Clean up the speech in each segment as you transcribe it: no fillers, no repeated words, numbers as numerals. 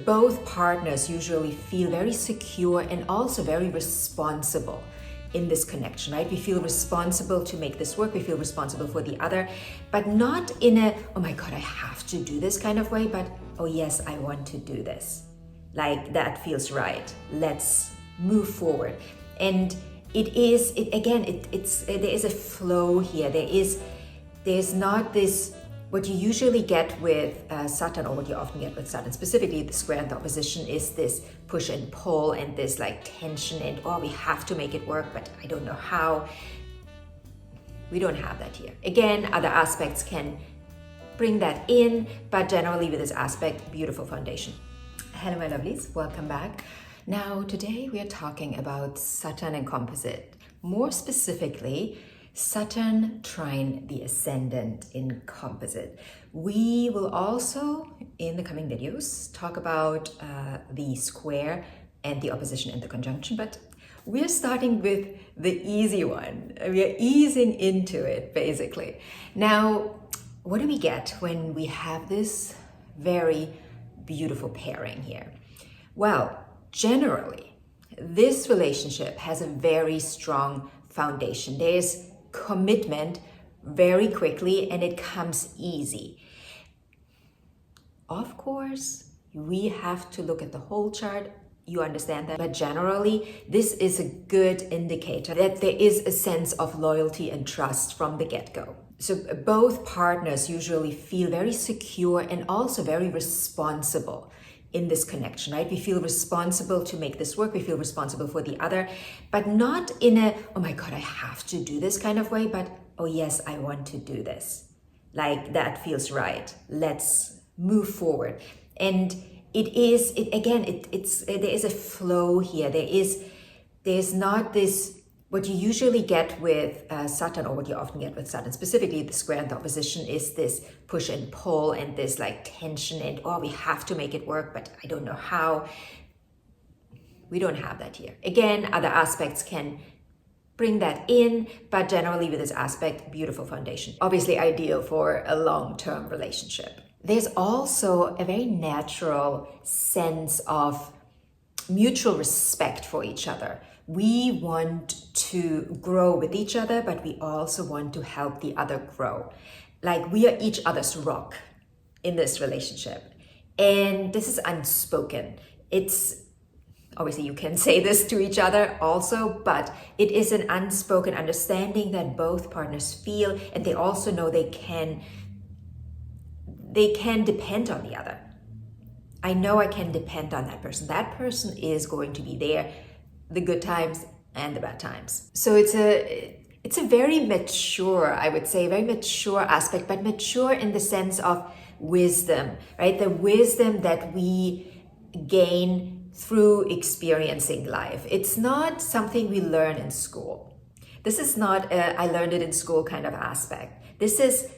both partners usually feel very secure and also very responsible in this connection, right? We feel responsible to make this work. We feel responsible for the other, but not in a, oh my God, I have to do this kind of way, but oh yes, I want to do this. Like that feels right. Let's move forward. And there is a flow here. There's not this, what you usually get with Saturn, or what you often get with Saturn, specifically the square and the opposition, is this push and pull and this like tension and, oh, we have to make it work, but I don't know how. We don't have that here. Again, other aspects can bring that in, but generally with this aspect, beautiful foundation. Hello, my lovelies, welcome back. Now, today we are talking about Saturn and composite, more specifically, Saturn Trine the Ascendant in composite. We will also, in the coming videos, talk about the square and the opposition and the conjunction, but we're starting with the easy one. We are easing into it, basically. Now, what do we get when we have this very beautiful pairing here? Well, generally, this relationship has a very strong foundation. There's commitment very quickly and it comes easy. Of course, we have to look at the whole chart. You understand that, but generally, this is a good indicator that there is a sense of loyalty and trust from the get-go. So both partners usually feel very secure and also very responsible in this connection, right? We feel responsible to make this work. We feel responsible for the other, but not in a, oh my God, I have to do this kind of way, but oh yes, I want to do this. Like that feels right. Let's move forward. And there is a flow here. There's not this, what you usually get with Saturn, or what you often get with Saturn, specifically the square and the opposition, is this push and pull and this like tension and, oh, we have to make it work, but I don't know how. We don't have that here. Again, other aspects can bring that in, but generally with this aspect, beautiful foundation. Obviously ideal for a long-term relationship. There's also a very natural sense of mutual respect for each other. We want to grow with each other, but we also want to help the other grow. Like we are each other's rock in this relationship. And this is unspoken. It's obviously you can say this to each other also, but it is an unspoken understanding that both partners feel, and they also know they can depend on the other. I know I can depend on that person. That person is going to be there, the good times and the bad times. So it's a very mature, I would say, very mature aspect, but mature in the sense of wisdom, right? The wisdom that we gain through experiencing life. It's not something we learn in school. This is not a I learned it in school kind of aspect. This is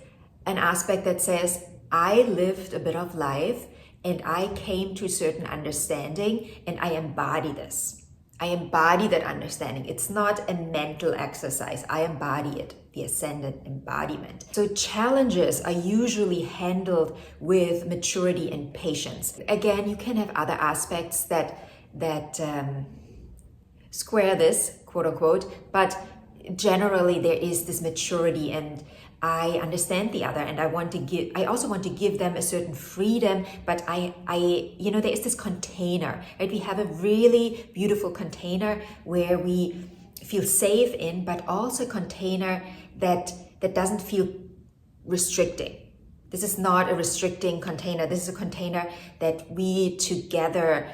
an aspect that says, I lived a bit of life and I came to a certain understanding and I embody this. I embody that understanding. It's not a mental exercise. I embody it, the ascendant embodiment. So challenges are usually handled with maturity and patience. Again, you can have other aspects that square this, quote unquote, but generally there is this maturity, and I understand the other, and I also want to give them a certain freedom, but there is this container, right? We have a really beautiful container where we feel safe in, but also a container that doesn't feel restricting. This is not a restricting container. This is a container that we together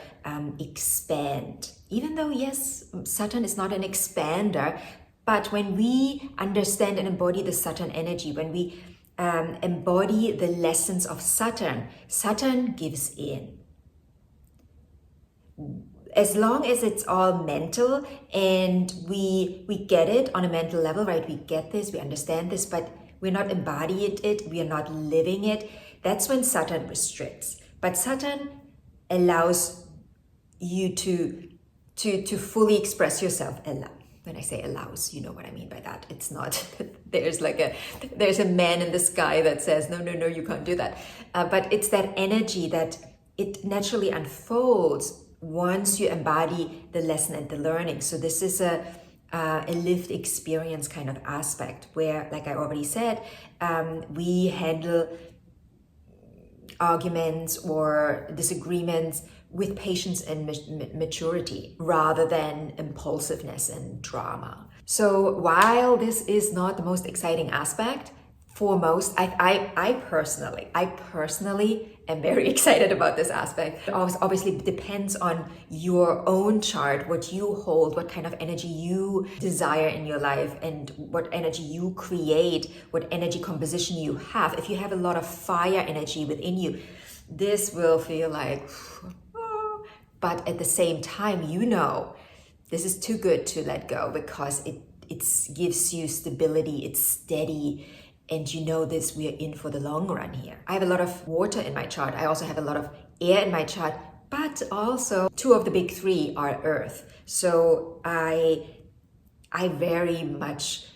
expand. Even though, yes, Saturn is not an expander, but when we understand and embody the Saturn energy, when we embody the lessons of Saturn, Saturn gives in. As long as it's all mental and we get it on a mental level, right? We get this, we understand this, but we're not embodying it, we are not living it. That's when Saturn restricts. But Saturn allows you to fully express yourself. When I say allows, you know what I mean by that. It's not, there's a man in the sky that says, no, you can't do that. But it's that energy that it naturally unfolds once you embody the lesson and the learning. So this is a lived experience kind of aspect where, like I already said, we handle arguments or disagreements with patience and maturity rather than impulsiveness and drama. So while this is not the most exciting aspect, for most, I personally am very excited about this aspect. It obviously depends on your own chart, what you hold, what kind of energy you desire in your life, and what energy you create, what energy composition you have. If you have a lot of fire energy within you, this will feel like, but at the same time, you know, this is too good to let go because it gives you stability, it's steady, and you know this, we are in for the long run here. I have a lot of water in my chart. I also have a lot of air in my chart, but also 2 of the big 3 are earth. So I very much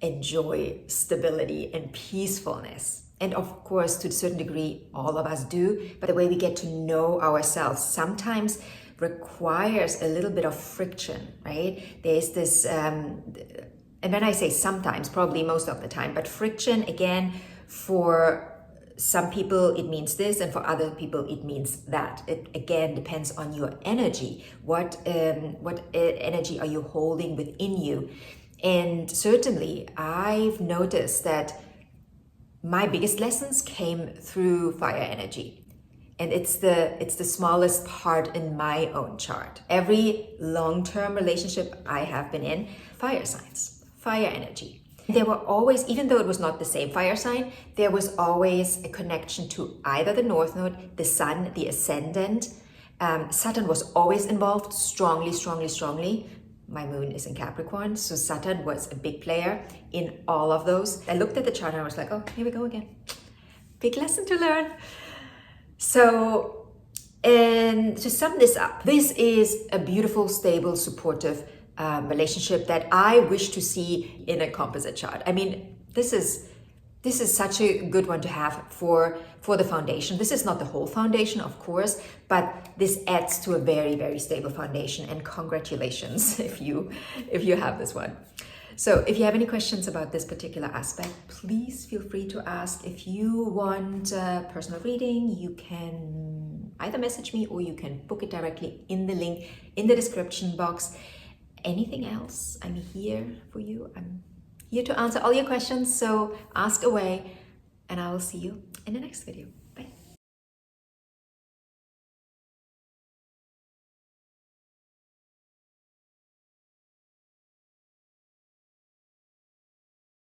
enjoy stability and peacefulness. And of course, to a certain degree, all of us do. But the way we get to know ourselves sometimes requires a little bit of friction, right? There's this, and when I say sometimes, probably most of the time, but friction, again, for some people it means this, and for other people it means that. It again depends on your energy. What energy are you holding within you? And certainly, I've noticed that my biggest lessons came through fire energy. And it's the smallest part in my own chart. Every long-term relationship I have been in, fire signs. Fire energy. There were always, even though it was not the same fire sign, there was always a connection to either the North Node, the Sun, the Ascendant. Saturn was always involved strongly. My moon is in Capricorn, so Saturn was a big player in all of those. I looked at the chart and I was like, oh, here we go again. Big lesson to learn. So, and to sum this up, this is a beautiful, stable, supportive relationship that I wish to see in a composite chart. I mean, this is such a good one to have for the foundation. This is not the whole foundation, of course, but this adds to a very, very stable foundation. And congratulations if you have this one. So if you have any questions about this particular aspect, please feel free to ask. If you want a personal reading, you can either message me or you can book it directly in the link in the description box. Anything else, I'm here for you. I'm here to answer all your questions, so ask away, and I will see you in the next video.